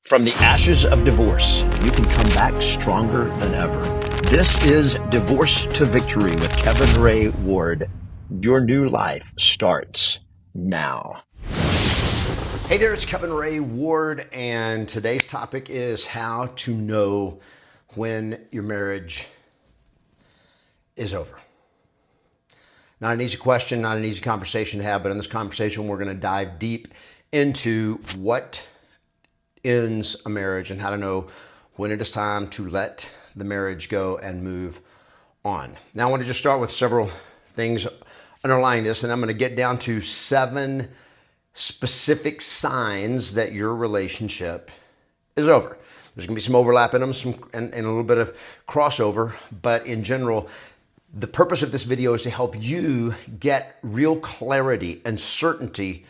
From the ashes of divorce, you can come back stronger than ever. This is Divorce to Victory with Kevin Ray Ward. Your new life starts now. Hey there, it's Kevin Ray Ward, and today's topic is how to know when your marriage is over. Not an easy question, not an easy conversation to have, but in this conversation, we're going to dive deep into what ends a marriage and how to know when it is time to let the marriage go and move on. Now, I want to just start with several things underlying this, and I'm going to get down to 7 specific signs that your relationship is over. There's going to be some overlap in them, and a little bit of crossover, but in general, the purpose of this video is to help you get real clarity and certainty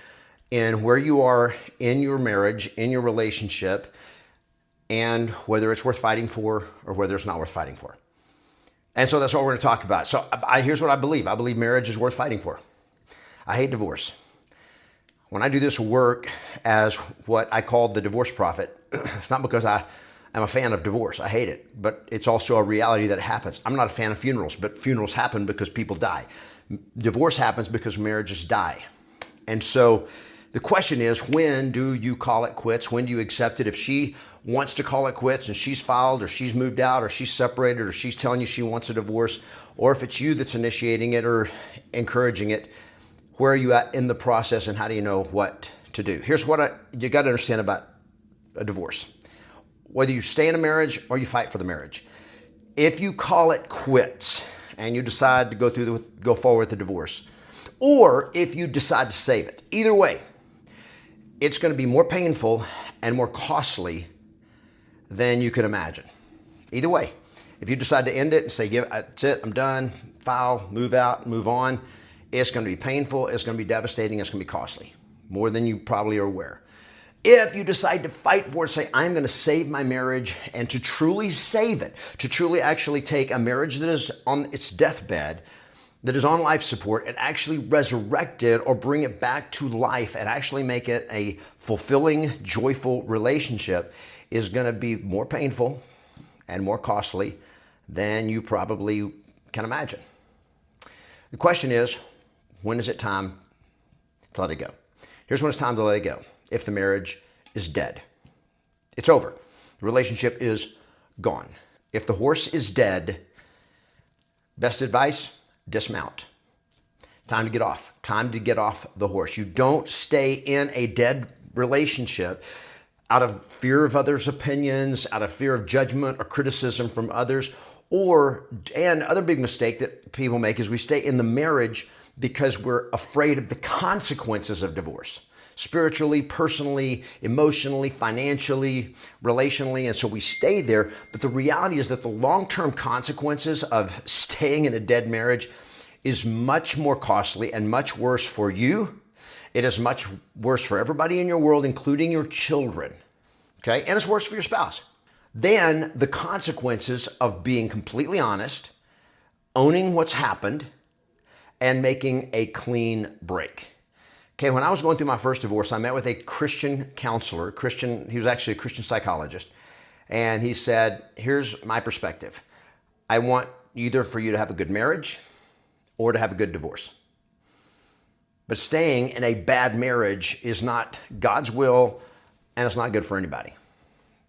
in where you are in your marriage, in your relationship, and whether it's worth fighting for or whether it's not worth fighting for. And so that's what we're going to talk about. So here's what I believe. I believe marriage is worth fighting for. I hate divorce. When I do this work as what I call the divorce prophet, it's not because I'm a fan of divorce. I hate it, but it's also a reality that happens. I'm not a fan of funerals, but funerals happen because people die. Divorce happens because marriages die. And so the question is, when do you call it quits? When do you accept it? If she wants to call it quits and she's filed or she's moved out or she's separated or she's telling you she wants a divorce, or if it's you that's initiating it or encouraging it, where are you at in the process and how do you know what to do? Here's what you got to understand about a divorce. Whether you stay in a marriage or you fight for the marriage, if you call it quits and you decide to go forward with the divorce, or if you decide to save it, either way, it's going to be more painful and more costly than you could imagine. Either way, if you decide to end it and say, that's it, I'm done, file, move out, move on, it's going to be painful, it's going to be devastating, it's going to be costly, more than you probably are aware. If you decide to fight for it, say, I'm going to save my marriage, and to truly save it, to truly actually take a marriage that is on its deathbed, that is on life support, and actually resurrect it or bring it back to life and actually make it a fulfilling, joyful relationship, is going to be more painful and more costly than you probably can imagine. The question is, when is it time to let it go? Here's when it's time to let it go. If the marriage is dead, it's over. The relationship is gone. If the horse is dead, best advice, dismount. Time to get off. Time to get off the horse. You don't stay in a dead relationship out of fear of others' opinions, out of fear of judgment or criticism from others, and other big mistake that people make is we stay in the marriage because we're afraid of the consequences of divorce. Spiritually, personally, emotionally, financially, relationally, and so we stay there. But the reality is that the long-term consequences of staying in a dead marriage is much more costly and much worse for you. It is much worse for everybody in your world, including your children, okay? And it's worse for your spouse than the consequences of being completely honest, owning what's happened, and making a clean break. Okay, when I was going through my first divorce, I met with a Christian counselor, he was actually a Christian psychologist, and he said, here's my perspective. I want either for you to have a good marriage or to have a good divorce. But staying in a bad marriage is not God's will, and it's not good for anybody.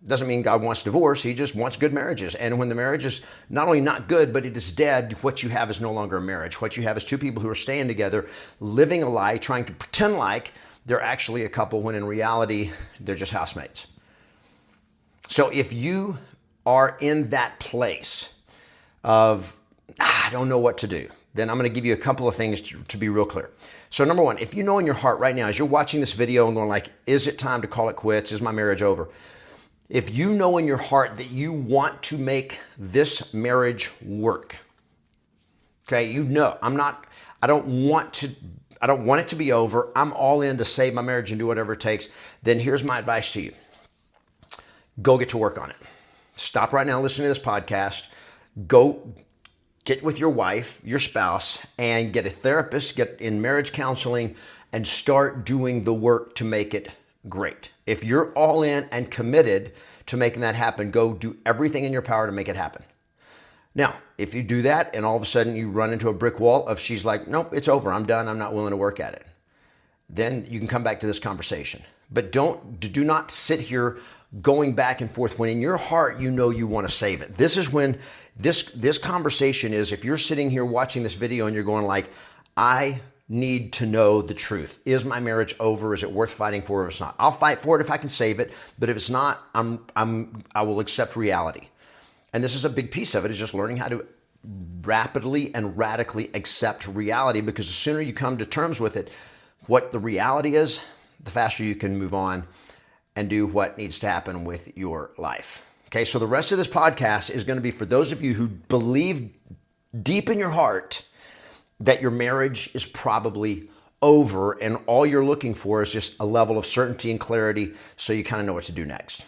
Doesn't mean God wants divorce, he just wants good marriages. And when the marriage is not only not good, but it is dead, what you have is no longer a marriage. What you have is two people who are staying together, living a lie, trying to pretend like they're actually a couple when in reality, they're just housemates. So if you are in that place of, I don't know what to do, then I'm going to give you a couple of things to be real clear. So number one, if you know in your heart right now, as you're watching this video and going like, is it time to call it quits? Is my marriage over? If you know in your heart that you want to make this marriage work, okay, you know, I don't want it to be over. I'm all in to save my marriage and do whatever it takes. Then here's my advice to you. Go get to work on it. Stop right now, listen to this podcast. Go get with your wife, your spouse, and get a therapist, get in marriage counseling, and start doing the work to make it great. If you're all in and committed to making that happen, go do everything in your power to make it happen. Now, if you do that and all of a sudden you run into a brick wall of she's like, nope, it's over. I'm done. I'm not willing to work at it. Then you can come back to this conversation. But do not sit here going back and forth when in your heart you know you want to save it. This is when this conversation is, if you're sitting here watching this video and you're going like, I need to know the truth. Is my marriage over? Is it worth fighting for? If it's not, I'll fight for it if I can save it. But if it's not, I will accept reality. And this is a big piece of it, is just learning how to rapidly and radically accept reality, because the sooner you come to terms with it, what the reality is, the faster you can move on and do what needs to happen with your life. Okay, so the rest of this podcast is going to be for those of you who believe deep in your heart that your marriage is probably over and all you're looking for is just a level of certainty and clarity so you kind of know what to do next.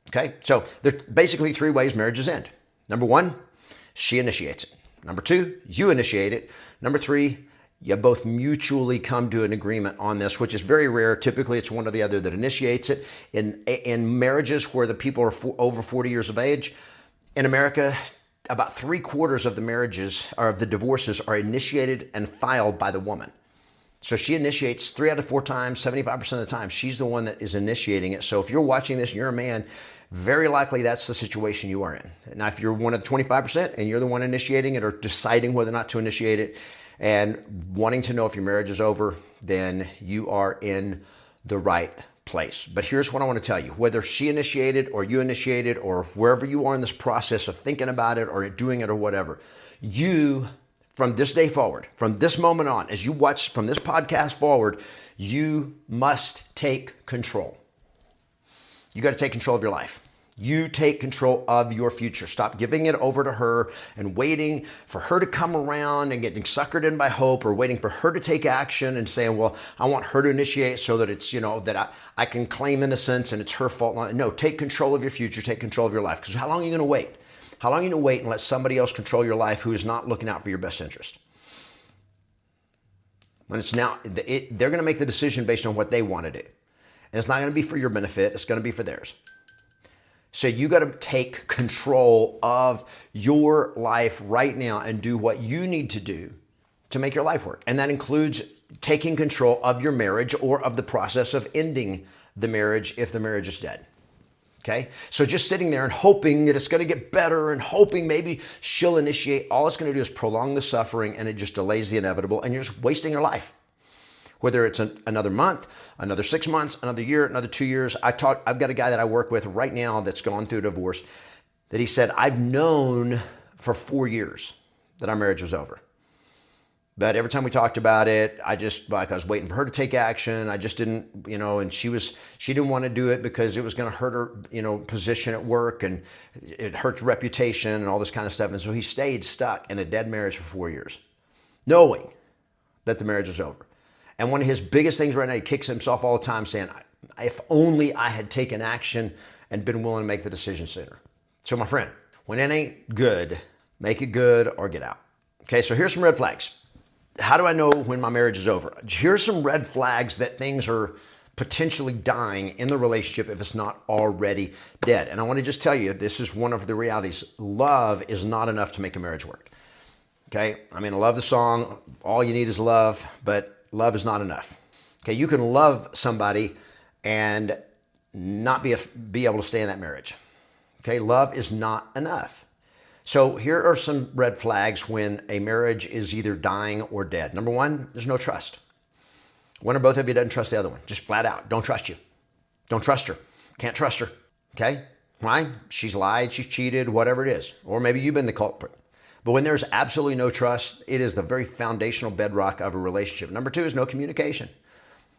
Okay, so there are basically three ways marriages end. Number one, she initiates it. Number two, you initiate it. Number three, you both mutually come to an agreement on this, which is very rare. Typically, it's one or the other that initiates it. In marriages where the people are over 40 years of age, in America, about 3/4 of the marriages or of the divorces are initiated and filed by the woman. So she initiates 3 out of 4 times, 75% of the time, she's the one that is initiating it. So if you're watching this and you're a man, very likely that's the situation you are in. Now, if you're one of the 25% and you're the one initiating it or deciding whether or not to initiate it and wanting to know if your marriage is over, then you are in the right place. But here's what I want to tell you. Whether she initiated or you initiated or wherever you are in this process of thinking about it or doing it or whatever, you, from this day forward, from this moment on, as you watch from this podcast forward, you must take control. You got to take control of your life. You take control of your future. Stop giving it over to her and waiting for her to come around and getting suckered in by hope, or waiting for her to take action and saying, well, I want her to initiate so that it's, that I can claim innocence and it's her fault. No, take control of your future. Take control of your life. Because how long are you going to wait? How long are you going to wait and let somebody else control your life who is not looking out for your best interest? When it's now, they're going to make the decision based on what they want to do. And it's not going to be for your benefit. It's going to be for theirs. So you got to take control of your life right now and do what you need to do to make your life work. And that includes taking control of your marriage or of the process of ending the marriage if the marriage is dead. Okay? So just sitting there and hoping that it's going to get better and hoping maybe she'll initiate, all it's going to do is prolong the suffering, and it just delays the inevitable, and you're just wasting your life. Whether it's another month, another 6 months, another year, another 2 years. I've got a guy that I work with right now that's gone through a divorce that he said, I've known for 4 years that our marriage was over. But every time we talked about it, I was waiting for her to take action. I just didn't, and she didn't want to do it because it was going to hurt her, position at work, and it hurt her reputation and all this kind of stuff. And so he stayed stuck in a dead marriage for 4 years, knowing that the marriage was over. And one of his biggest things right now, he kicks himself all the time saying, if only I had taken action and been willing to make the decision sooner. So my friend, when it ain't good, make it good or get out. Okay, so here's some red flags. How do I know when my marriage is over? Here's some red flags that things are potentially dying in the relationship if it's not already dead. And I want to just tell you, this is one of the realities. Love is not enough to make a marriage work. Okay, I love the song, all you need is love, but love is not enough. Okay, you can love somebody and not be able to stay in that marriage. Okay, love is not enough. So here are some red flags when a marriage is either dying or dead. Number one, there's no trust. One or both of you doesn't trust the other one. Just flat out, don't trust you. Don't trust her. Can't trust her. Okay, why? She's lied, she's cheated, whatever it is. Or maybe you've been the culprit. But when there's absolutely no trust, it is the very foundational bedrock of a relationship. Number two is no communication.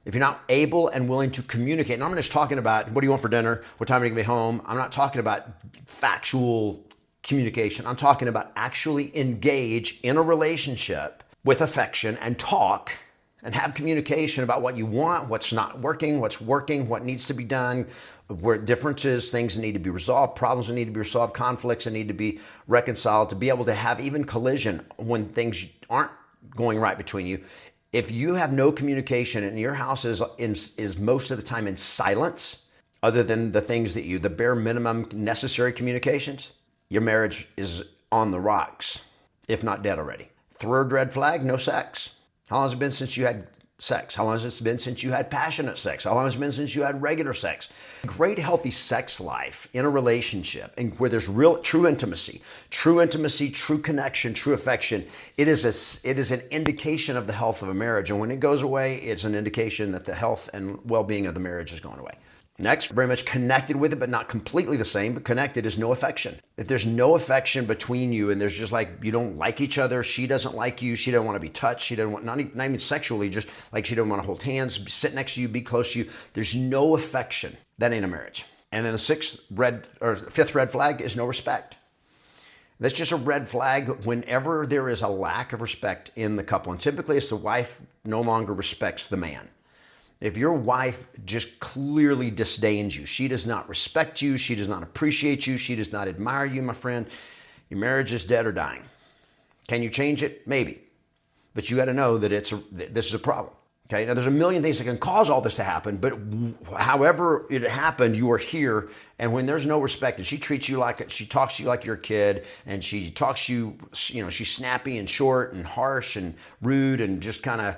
If you're not able and willing to communicate, and I'm not just talking about what do you want for dinner, what time are you going to be home. I'm not talking about factual communication. I'm talking about actually engage in a relationship with affection and talk and have communication about what you want, what's not working, what's working, what needs to be done, where differences, things that need to be resolved, problems that need to be resolved, conflicts that need to be reconciled, to be able to have even collision when things aren't going right between you. If you have no communication and your house is most of the time in silence, other than the things the bare minimum necessary communications, your marriage is on the rocks, if not dead already. Third red flag, no sex. How long has it been since you had sex? How long has it been since you had passionate sex? How long has it been since you had regular sex? Great healthy sex life in a relationship and where there's real true intimacy, true connection, true affection. It is an indication of the health of a marriage. And when it goes away, it's an indication that the health and well-being of the marriage is going away. Next, very much connected with it, but not completely the same, but connected is no affection. If there's no affection between you and there's just like, you don't like each other, she doesn't like you, she doesn't want to be touched, she doesn't want, not even sexually, just like she doesn't want to hold hands, sit next to you, be close to you. There's no affection. That ain't a marriage. And then the fifth red flag is no respect. That's just a red flag whenever there is a lack of respect in the couple. And typically it's the wife no longer respects the man. If your wife just clearly disdains you, she does not respect you, she does not appreciate you, she does not admire you, my friend, your marriage is dead or dying. Can you change it? Maybe. But you got to know that this is a problem. Okay. Now there's a million things that can cause all this to happen, but however it happened, you are here. And when there's no respect and she treats you she talks to you like you're a kid and she talks to you, she's snappy and short and harsh and rude and just kind of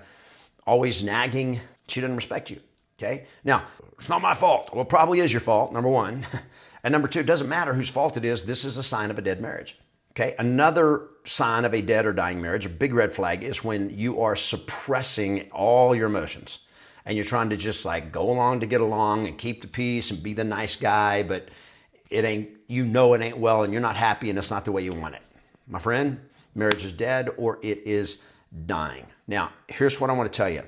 always nagging. She doesn't respect you, okay? Now, it's not my fault. Well, it probably is your fault, number one. And number two, it doesn't matter whose fault it is. This is a sign of a dead marriage, okay? Another sign of a dead or dying marriage, a big red flag, is when you are suppressing all your emotions and you're trying to just like go along to get along and keep the peace and be the nice guy, but it ain't well and you're not happy and it's not the way you want it. My friend, marriage is dead or it is dying. Now, here's what I want to tell you.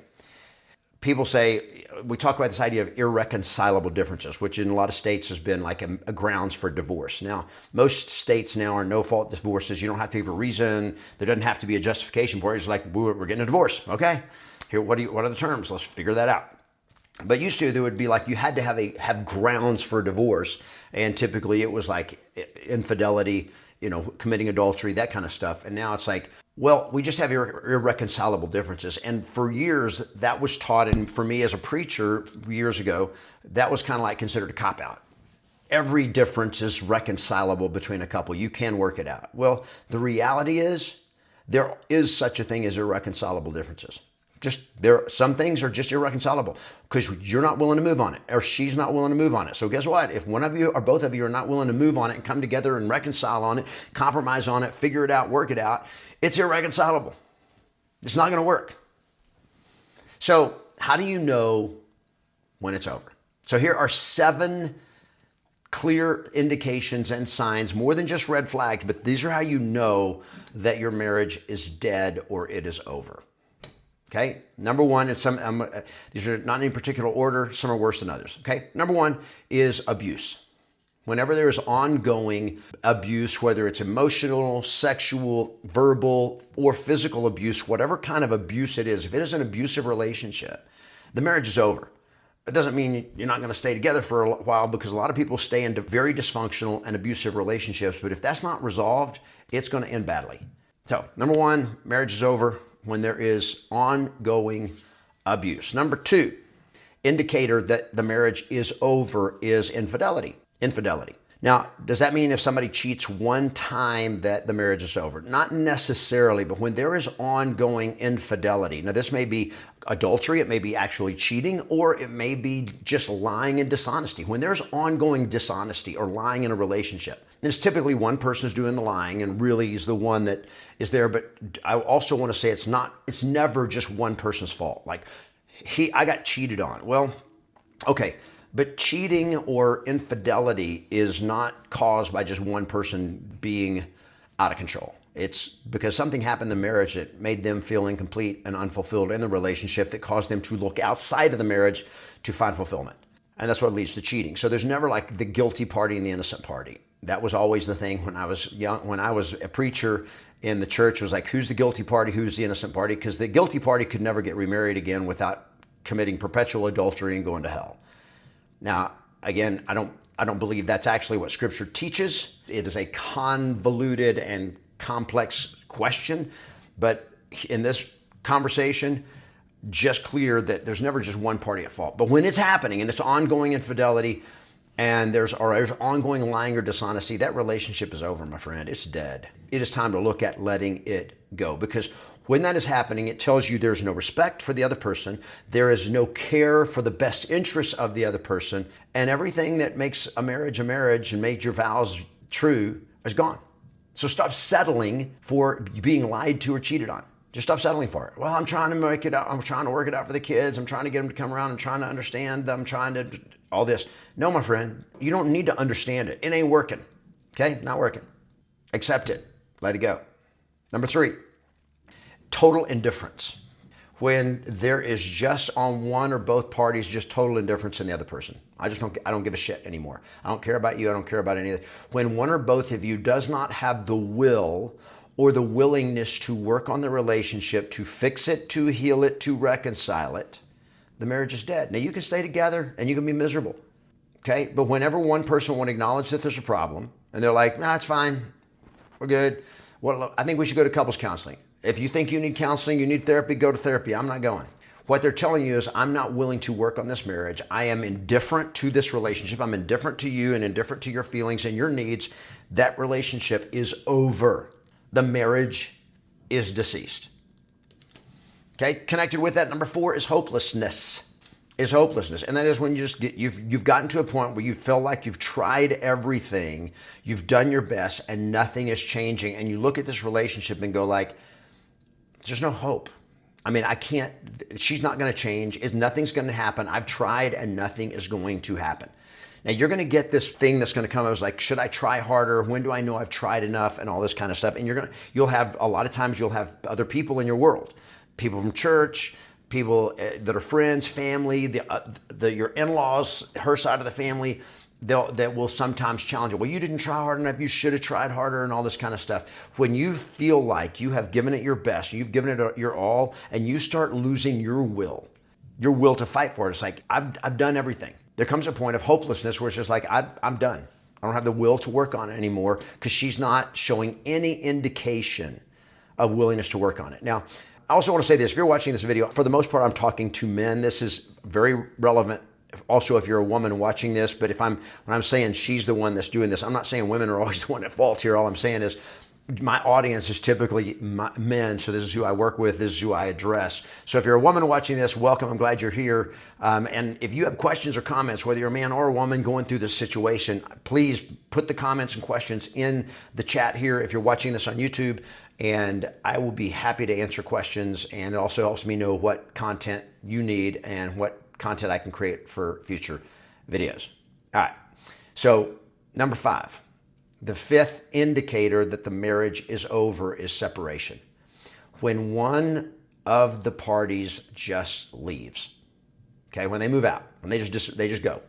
People say, we talk about this idea of irreconcilable differences, which in a lot of states has been like a grounds for divorce. Now, most states now are no-fault divorces. You don't have to give a reason. There doesn't have to be a justification for it. It's like, we're getting a divorce. Okay, here, what are the terms? Let's figure that out. But used to, there would be like, you had to have grounds for divorce. And typically it was like infidelity, committing adultery, that kind of stuff. And now it's like, well, we just have irreconcilable differences. And for years, that was taught. And for me as a preacher years ago, that was kind of like considered a cop-out. Every difference is reconcilable between a couple. You can work it out. Well, the reality is there is such a thing as irreconcilable differences. Some things are just irreconcilable because you're not willing to move on it or she's not willing to move on it. So guess what? If one of you or both of you are not willing to move on it and come together and reconcile on it, compromise on it, figure it out, work it out, it's irreconcilable. It's not going to work. So how do you know when it's over? So here are 7 clear indications and signs, more than just red flags, but these are how you know that your marriage is dead or it is over. Okay, number one, these are not in any particular order. Some are worse than others. Okay, number one is abuse. Whenever there is ongoing abuse, whether it's emotional, sexual, verbal, or physical abuse, whatever kind of abuse it is, if it is an abusive relationship, the marriage is over. It doesn't mean you're not going to stay together for a while because a lot of people stay into very dysfunctional and abusive relationships. But if that's not resolved, it's going to end badly. So number one, marriage is over when there is ongoing abuse. Number 2, indicator that the marriage is over is infidelity. Now, does that mean if somebody cheats one time that the marriage is over? Not necessarily, but when there is ongoing infidelity. Now, this may be adultery, it may be actually cheating, or it may be just lying and dishonesty. When there's ongoing dishonesty or lying in a relationship, it's typically one person is doing the lying and really is the one that is there. But I also want to say it's never just one person's fault. Like I got cheated on. Well, okay. But cheating or infidelity is not caused by just one person being out of control. It's because something happened in the marriage that made them feel incomplete and unfulfilled in the relationship that caused them to look outside of the marriage to find fulfillment. And that's what leads to cheating. So there's never like the guilty party and the innocent party. That was always the thing when I was young. When I was a preacher in the church, it was like, who's the guilty party? Who's the innocent party? Because the guilty party could never get remarried again without committing perpetual adultery and going to hell. Now, again, I don't believe that's actually what Scripture teaches. It is a convoluted and complex question, but in this conversation, just clear that there's never just one party at fault. But when it's happening and it's ongoing infidelity, and there's ongoing lying or dishonesty, that relationship is over, my friend. It's dead. It is time to look at letting it go, because when that is happening, it tells you there's no respect for the other person, there is no care for the best interests of the other person, and everything that makes a marriage and made your vows true is gone. So stop settling for being lied to or cheated on. Just stop settling for it. Well, I'm trying to make it out. I'm trying to work it out for the kids. I'm trying to get them to come around. I'm trying to understand them. I'm trying to all this. No, my friend, you don't need to understand it. It ain't working. Okay? Not working. Accept it. Let it go. Number 3, total indifference. When there is just on one or both parties just total indifference in the other person. I don't give a shit anymore. I don't care about you. I don't care about any of that. When one or both of you does not have the will or the willingness to work on the relationship, to fix it, to heal it, to reconcile it, the marriage is dead. Now, you can stay together and you can be miserable, okay? But whenever one person won't acknowledge that there's a problem and they're like, nah, it's fine, we're good. Well, I think we should go to couples counseling. If you think you need counseling, you need therapy, go to therapy. I'm not going. What they're telling you is, I'm not willing to work on this marriage. I am indifferent to this relationship. I'm indifferent to you and indifferent to your feelings and your needs. That relationship is over. The marriage is deceased. Okay, connected with that, number 4 is hopelessness. And that is when you've gotten to a point where you feel like you've tried everything, you've done your best, and nothing is changing. And you look at this relationship and go like, there's no hope. I mean, she's not going to change. Nothing's going to happen. I've tried and nothing is going to happen. Now, you're going to get this thing that's going to come. I was like, should I try harder? When do I know I've tried enough? And all this kind of stuff. And you'll have a lot of times you'll have other people in your world, people from church, people that are friends, family, your in-laws, her side of the family, that will sometimes challenge it. Well, you didn't try hard enough. You should have tried harder and all this kind of stuff. When you feel like you have given it your best, you've given it your all, and you start losing your will to fight for it. It's like, I've done everything. There comes a point of hopelessness where it's just like, I'm done. I don't have the will to work on it anymore, because she's not showing any indication of willingness to work on it. Now, I also want to say this. If you're watching this video, for the most part, I'm talking to men. This is very relevant. Also, if you're a woman watching this, but when I'm saying she's the one that's doing this, I'm not saying women are always the one at fault here. All I'm saying is my audience is typically men, so this is who I work with, this is who I address. So if you're a woman watching this, welcome, I'm glad you're here. And if you have questions or comments, whether you're a man or a woman going through this situation, please put the comments and questions in the chat here if you're watching this on YouTube, and I will be happy to answer questions. And it also helps me know what content you need and what content I can create for future videos. All right, so number 5. The 5th indicator that the marriage is over is separation. When one of the parties just leaves, okay, when they move out, when they just go,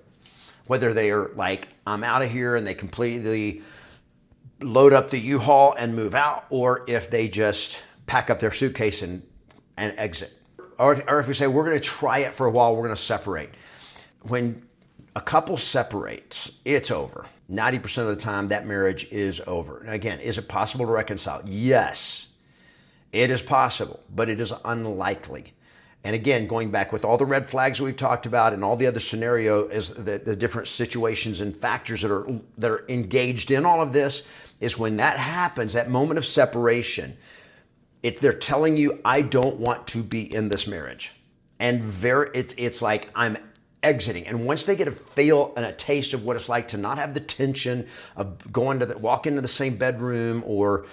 whether they are like, I'm out of here, and they completely load up the U-Haul and move out, or if they just pack up their suitcase and exit. Or if we say, we're going to try it for a while, we're going to separate. When a couple separates, it's over. 90% of the time, that marriage is over. Now, again, is it possible to reconcile? Yes, it is possible, but it is unlikely. And again, going back with all the red flags we've talked about and all the other scenarios, the different situations and factors that are engaged in all of this, is when that happens, that moment of separation, they're telling you, I don't want to be in this marriage. And it's like, I'm exiting. And once they get a feel and a taste of what it's like to not have the tension of walk into the same bedroom or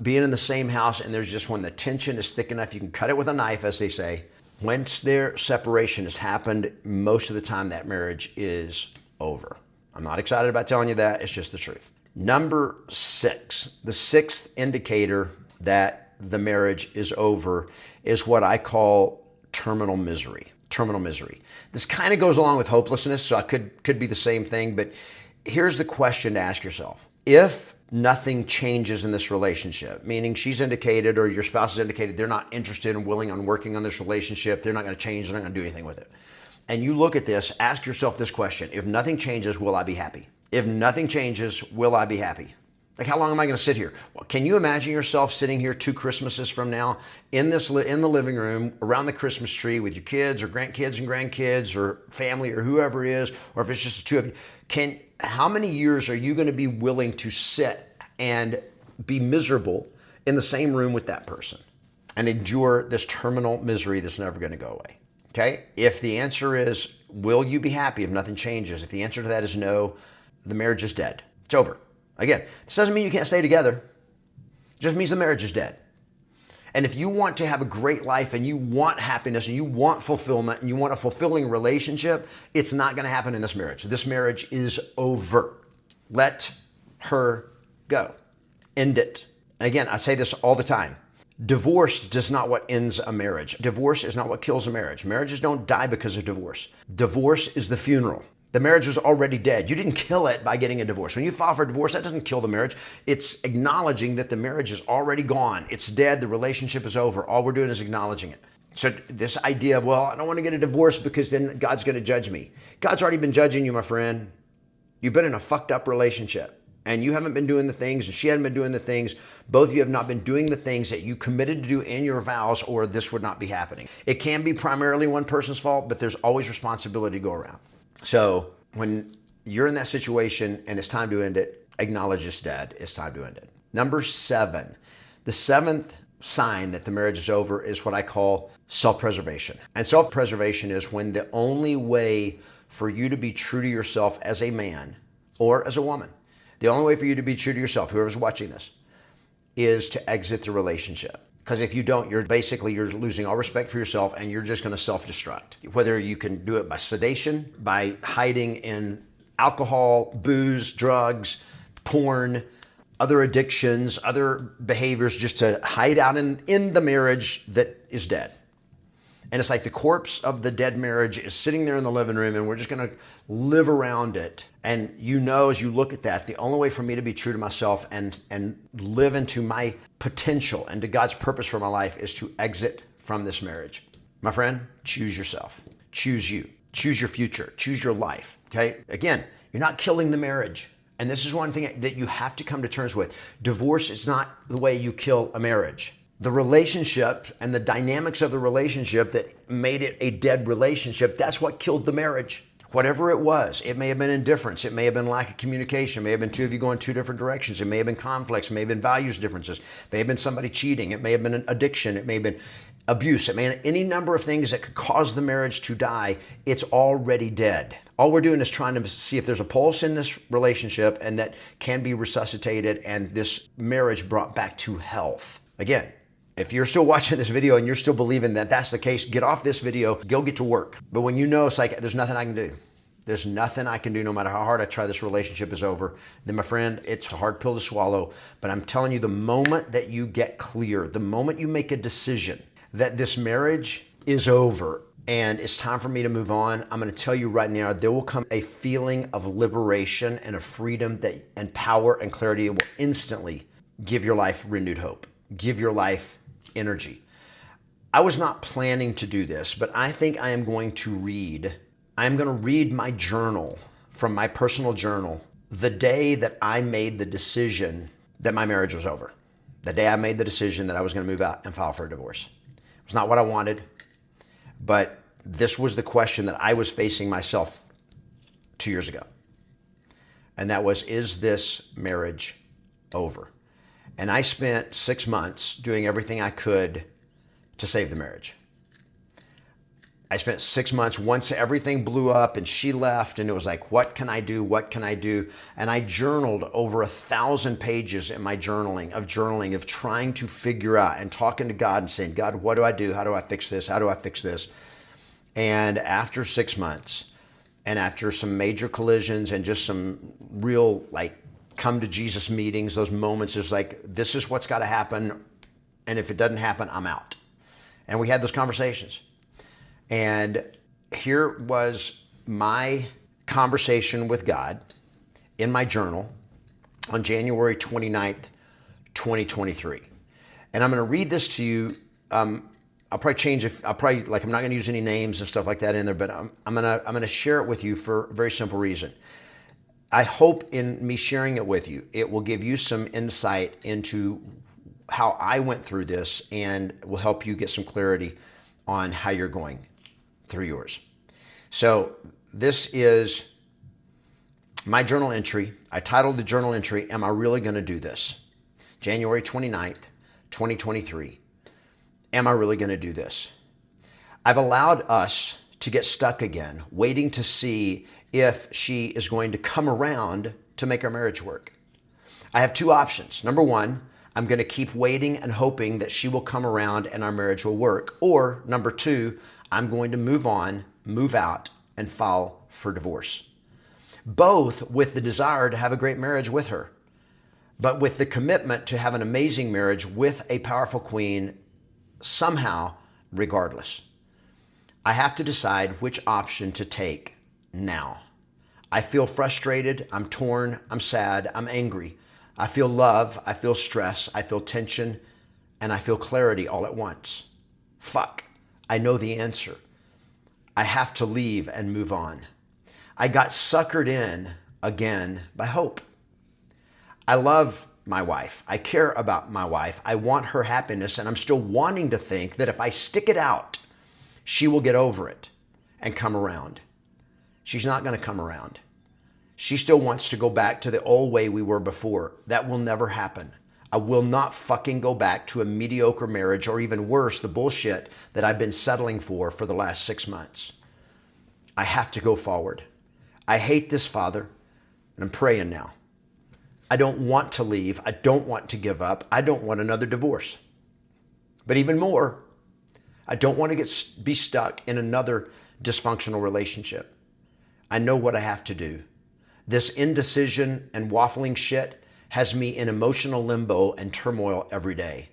being in the same house, and there's just, when the tension is thick enough, you can cut it with a knife, as they say. Once their separation has happened, most of the time that marriage is over. I'm not excited about telling you that. It's just the truth. Number 6, the 6th indicator that the marriage is over is what I call terminal misery. Terminal misery. This kind of goes along with hopelessness, so it could be the same thing, but here's the question to ask yourself. If nothing changes in this relationship, meaning she's indicated or your spouse has indicated they're not interested and willing on working on this relationship, they're not going to change, they're not going to do anything with it, and you look at this, ask yourself this question: if nothing changes, will I be happy? If nothing changes, will I be happy? Like, how long am I going to sit here? Well, can you imagine yourself sitting here 2 Christmases from now in the living room around the Christmas tree with your kids or grandkids and grandkids or family or whoever it is, or if it's just the two of you? How many years are you going to be willing to sit and be miserable in the same room with that person and endure this terminal misery that's never going to go away? Okay? If the answer is, will you be happy if nothing changes? If the answer to that is no, the marriage is dead. It's over. Again, this doesn't mean you can't stay together. It just means the marriage is dead. And if you want to have a great life and you want happiness and you want fulfillment and you want a fulfilling relationship, it's not going to happen in this marriage. This marriage is over. Let her go. End it. And again, I say this all the time. Divorce is not what ends a marriage. Divorce is not what kills a marriage. Marriages don't die because of divorce. Divorce is the funeral. The marriage was already dead. You didn't kill it by getting a divorce. When you file for a divorce, that doesn't kill the marriage. It's acknowledging that the marriage is already gone. It's dead. The relationship is over. All we're doing is acknowledging it. So this idea of, well, I don't want to get a divorce because then God's going to judge me. God's already been judging you, my friend. You've been in a fucked up relationship and you haven't been doing the things and she hadn't been doing the things. Both of you have not been doing the things that you committed to do in your vows, or this would not be happening. It can be primarily one person's fault, but there's always responsibility to go around. So when you're in that situation and it's time to end it, acknowledge it's dead. It's time to end it. Number 7, the 7th sign that the marriage is over is what I call self-preservation. And self-preservation is when the only way for you to be true to yourself as a man or as a woman, the only way for you to be true to yourself, whoever's watching this, is to exit the relationship. Because if you don't, you're losing all respect for yourself and you're just going to self-destruct. Whether you can do it by sedation, by hiding in alcohol, booze, drugs, porn, other addictions, other behaviors, just to hide out in the marriage that is dead. And it's like the corpse of the dead marriage is sitting there in the living room and we're just going to live around it. And you know, as you look at that, the only way for me to be true to myself and live into my potential and to God's purpose for my life is to exit from this marriage. My friend, choose yourself. Choose you. Choose your future. Choose your life. Okay? Again, you're not killing the marriage. And this is one thing that you have to come to terms with. Divorce is not the way you kill a marriage. The relationship and the dynamics of the relationship that made it a dead relationship, that's what killed the marriage. Whatever it was, it may have been indifference, it may have been lack of communication, it may have been two of you going 2 different directions, it may have been conflicts, it may have been values differences, it may have been somebody cheating, it may have been an addiction, it may have been abuse, it may have been any number of things that could cause the marriage to die. It's already dead. All we're doing is trying to see if there's a pulse in this relationship and that can be resuscitated and this marriage brought back to health. Again, if you're still watching this video and you're still believing that that's the case, get off this video, go get to work. But when you know it's like, there's nothing I can do. There's nothing I can do no matter how hard I try, this relationship is over. Then my friend, it's a hard pill to swallow. But I'm telling you, the moment that you get clear, the moment you make a decision that this marriage is over and it's time for me to move on, I'm going to tell you right now, there will come a feeling of liberation and a freedom and power and clarity. It will instantly give your life renewed hope, give your life energy. I was not planning to do this, but I think I am going to read my journal from my personal journal the day that I made the decision that my marriage was over. The day I made the decision that I was going to move out and file for a divorce. It was not what I wanted, but this was the question that I was facing myself 2 years ago. And that was, is this marriage over? And I spent 6 months doing everything I could to save the marriage. I spent 6 months once everything blew up and she left and it was like, what can I do? What can I do? And I journaled over 1,000 pages in my journaling of trying to figure out and talking to God and saying, God, what do I do? How do I fix this? How do I fix this? And after 6 months and after some major collisions and just some real come to Jesus meetings, those moments is like, this is what's got to happen. And if it doesn't happen, I'm out. And we had those conversations. And here was my conversation with God in my journal on January 29th, 2023. And I'm going to read this to you. I'll probably change it. I'm not going to use any names and stuff like that in there, but I'm going to share it with you for a very simple reason. I hope in me sharing it with you, it will give you some insight into how I went through this and will help you get some clarity on how you're going through yours. So this is my journal entry. I titled the journal entry, Am I Really Going to Do This? January 29th, 2023. Am I really going to do this? I've allowed us to get stuck again, waiting to see if she is going to come around to make our marriage work. I have two options. Number one, I'm going to keep waiting and hoping that she will come around and our marriage will work. Or number two, I'm going to move on, move out, and file for divorce. Both with the desire to have a great marriage with her, but with the commitment to have an amazing marriage with a powerful queen somehow, regardless. I have to decide which option to take now. I feel frustrated, I'm torn, I'm sad, I'm angry. I feel love, I feel stress, I feel tension, and I feel clarity all at once. Fuck, I know the answer. I have to leave and move on. I got suckered in again by hope. I love my wife. I care about my wife. I want her happiness, and I'm still wanting to think that if I stick it out, she will get over it and come around. She's not going to come around. She still wants to go back to the old way we were before. That will never happen. I will not fucking go back to a mediocre marriage, or even worse, the bullshit that I've been settling for the last 6 months. I have to go forward. I hate this, Father, and I'm praying now. I don't want to leave. I don't want to give up. I don't want another divorce. But even more, I don't want to be stuck in another dysfunctional relationship. I know what I have to do. This indecision and waffling shit has me in emotional limbo and turmoil every day.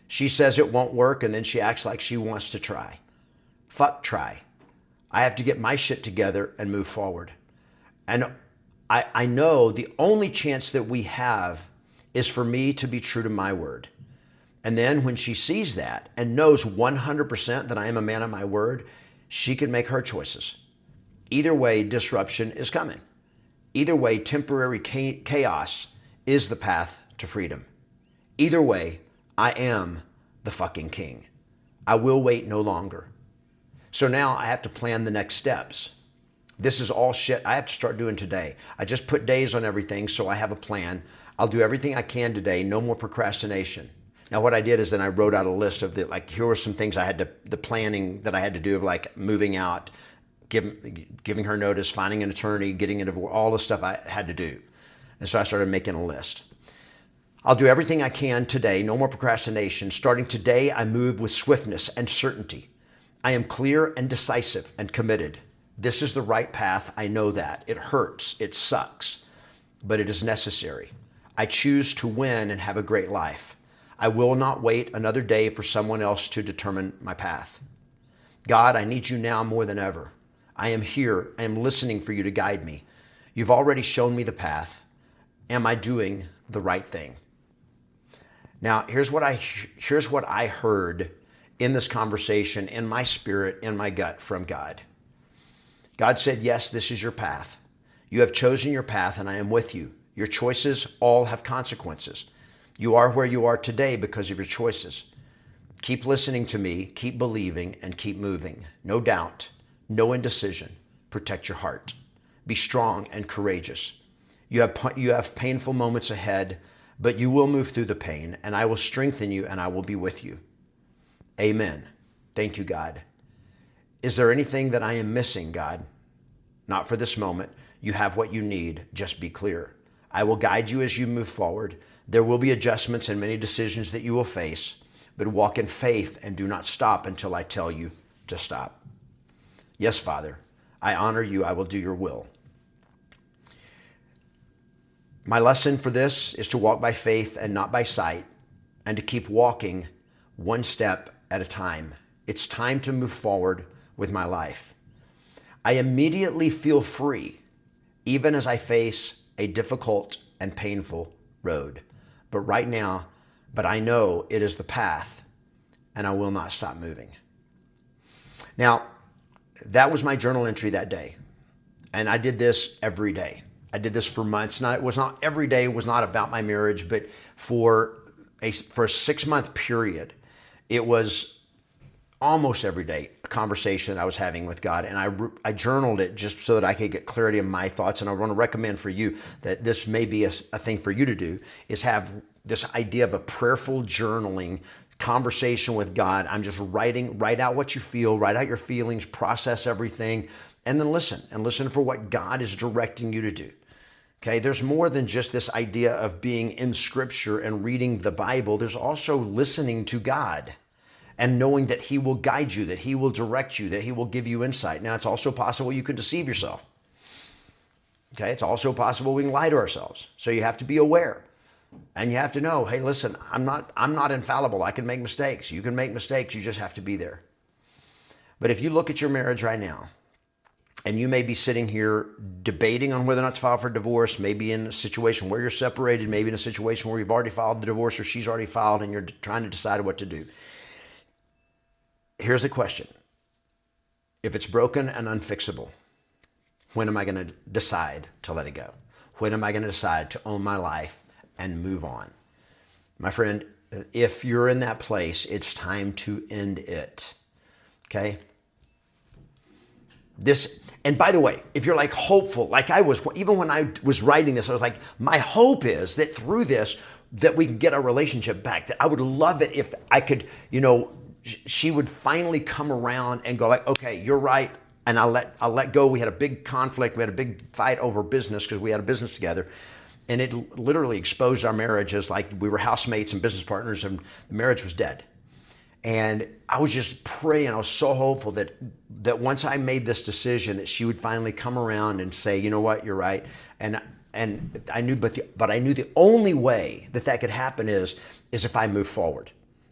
She says it won't work, and then she acts like she wants to try. Fuck try. I have to get my shit together and move forward. And I know the only chance that we have is for me to be true to my word. And then when she sees that and knows 100% that I am a man of my word, she can make her choices. Either way, disruption is coming. Either way, temporary chaos is the path to freedom. Either way, I am the fucking king. I will wait no longer. So now I have to plan the next steps. This is all shit I have to start doing today. I just put days on everything, so I have a plan. I'll do everything I can today. No more procrastination. Now, what I did is then I wrote out a list of here were some things I had to, the planning that I had to do of like moving out, giving her notice, finding an attorney, getting a divorce, all the stuff I had to do. And so I started making a list. I'll do everything I can today. No more procrastination. Starting today, I move with swiftness and certainty. I am clear and decisive and committed. This is the right path. I know that. It hurts. It sucks. But it is necessary. I choose to win and have a great life. I will not wait another day for someone else to determine my path. God, I need you now more than ever. I am here. I am listening for you to guide me. You've already shown me the path. Am I doing the right thing? Now, here's what I heard in this conversation, in my spirit, in my gut from God. God said, yes, this is your path. You have chosen your path, and I am with you. Your choices all have consequences. You are where you are today because of your choices. Keep listening to me, keep believing, and keep moving. No doubt, no indecision. Protect your heart. Be strong and courageous. You have painful moments ahead, but you will move through the pain, and I will strengthen you, and I will be with you. Amen. Thank you, God. Is there anything that I am missing, God? Not for this moment. You have what you need. Just be clear. I will guide you as you move forward. There will be adjustments and many decisions that you will face, but walk in faith and do not stop until I tell you to stop. Yes, Father, I honor you. I will do your will. My lesson for this is to walk by faith and not by sight, and to keep walking one step at a time. It's time to move forward with my life. I immediately feel free, even as I face a difficult and painful road. But I know it is the path, and I will not stop moving. Now, that was my journal entry that day. And I did this every day. I did this for months. It was not every day. It was not about my marriage, but for a 6-month period, it was almost every day a conversation that I was having with God, and I journaled it just so that I could get clarity in my thoughts. And I want to recommend for you that this may be a thing for you to do, is have this idea of a prayerful journaling conversation with God. I'm just write out what you feel, write out your feelings, process everything, and then listen for what God is directing you to do. Okay, there's more than just this idea of being in Scripture and reading the Bible. There's also listening to God and knowing that He will guide you, that He will direct you, that He will give you insight. Now, it's also possible you can deceive yourself. Okay, it's also possible we can lie to ourselves. So you have to be aware. And you have to know, hey, listen, I'm not infallible. I can make mistakes. You can make mistakes. You just have to be there. But if you look at your marriage right now, and you may be sitting here debating on whether or not to file for divorce, maybe in a situation where you're separated, maybe in a situation where you've already filed the divorce or she's already filed and you're trying to decide what to do. Here's the question. If it's broken and unfixable, when am I going to decide to let it go? When am I going to decide to own my life and move on? My friend, if you're in that place, it's time to end it. Okay? And by the way, if you're like hopeful, like I was, even when I was writing this, I was like, my hope is that through this, that we can get our relationship back. That I would love it if I could, she would finally come around and go like, okay, you're right. And I'll let go. We had a big conflict. We had a big fight over business because we had a business together. And it literally exposed our marriage as like we were housemates and business partners, and the marriage was dead. And I was just praying. I was so hopeful that once I made this decision, that she would finally come around and say, you know what, you're right. And I knew, but I knew the only way that could happen is if I move forward.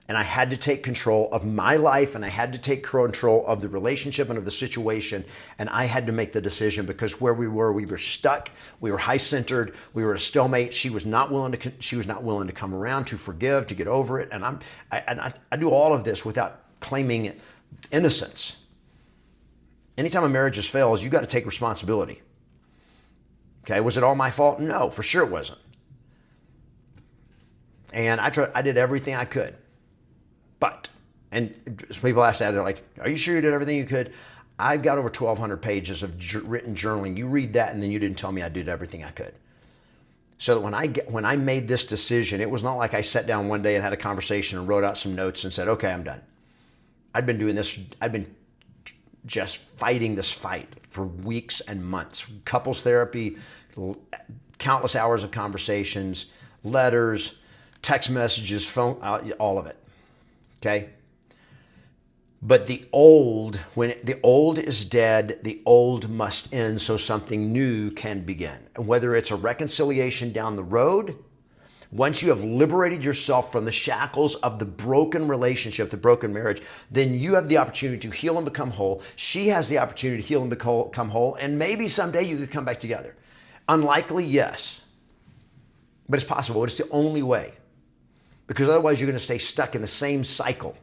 And I had to take control of my life, and I had to take control of the relationship and of the situation. And I had to make the decision, because where we were stuck. We were high-centered. We were a stalemate. She was not willing to come around to forgive, to get over it. And I do all of this without claiming innocence. Anytime a marriage has failed, you got to take responsibility. Okay, was it all my fault? No, for sure it wasn't. And I did everything I could. And people ask that, they're like, are you sure you did everything you could? I've got over 1,200 pages of written journaling. You read that, and then you didn't tell me I did everything I could. So that when I made this decision, it was not like I sat down one day and had a conversation and wrote out some notes and said, okay, I'm done. I'd been doing this. I'd been just fighting this fight for weeks and months. Couples therapy, countless hours of conversations, letters, text messages, phone, all of it. Okay? But when the old is dead, the old must end so something new can begin. And whether it's a reconciliation down the road, once you have liberated yourself from the shackles of the broken relationship, the broken marriage, then you have the opportunity to heal and become whole. She has the opportunity to heal and become whole. And maybe someday you could come back together. Unlikely, yes. But it's possible. It's the only way. Because otherwise you're going to stay stuck in the same cycle.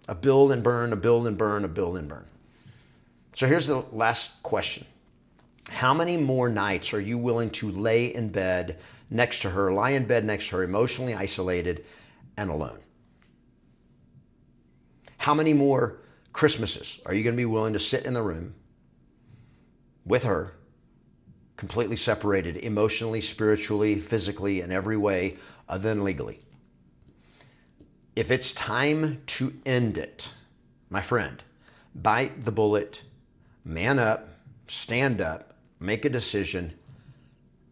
A build and burn, a build and burn, a build and burn. So here's the last question. How many more nights are you willing to lie in bed next to her, emotionally isolated and alone? How many more Christmases are you going to be willing to sit in the room with her, completely separated emotionally, spiritually, physically, in every way other than legally? If it's time to end it, my friend, bite the bullet, man up, stand up, make a decision,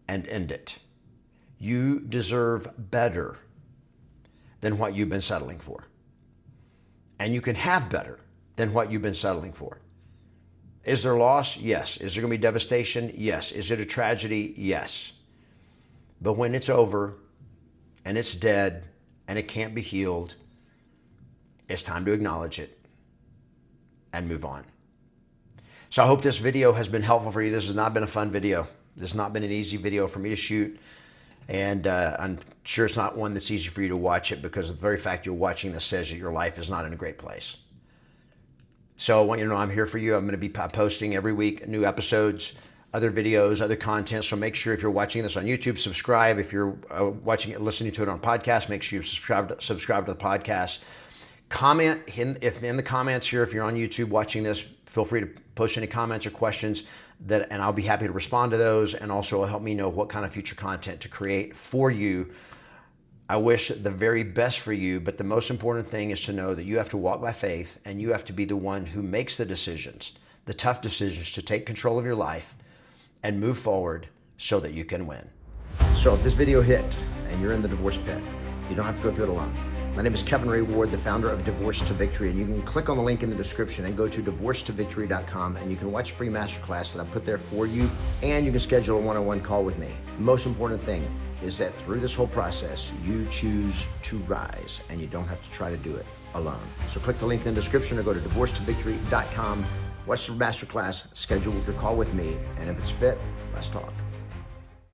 and end it. You deserve better than what you've been settling for. And you can have better than what you've been settling for. Is there loss? Yes. Is there going to be devastation? Yes. Is it a tragedy? Yes. But when it's over and it's dead, and it can't be healed, it's time to acknowledge it and move on. So I hope this video has been helpful for you. This has not been a fun video. This has not been an easy video for me to shoot. And I'm sure it's not one that's easy for you to watch it, because the very fact you're watching this says that your life is not in a great place. So I want you to know I'm here for you. I'm going to be posting every week new episodes. other videos, other content. So make sure if you're watching this on YouTube, subscribe. If you're watching it, listening to it on podcast, make sure you subscribe to the podcast. Comment in the comments here. If you're on YouTube watching this, feel free to post any comments or questions and I'll be happy to respond to those. And also it'll help me know what kind of future content to create for you. I wish the very best for you, but the most important thing is to know that you have to walk by faith and you have to be the one who makes the decisions, the tough decisions to take control of your life and move forward so that you can win. So if this video hit and you're in the divorce pit, you don't have to go through it alone. My name is Kevin Ray Ward, the founder of Divorce to Victory, and you can click on the link in the description and go to divorcetovictory.com and you can watch a free masterclass that I put there for you, and you can schedule a one-on-one call with me. The most important thing is that through this whole process, you choose to rise and you don't have to try to do it alone. So click the link in the description or go to divorcetovictory.com, watch the masterclass, schedule your call with me, and if it's fit, let's talk.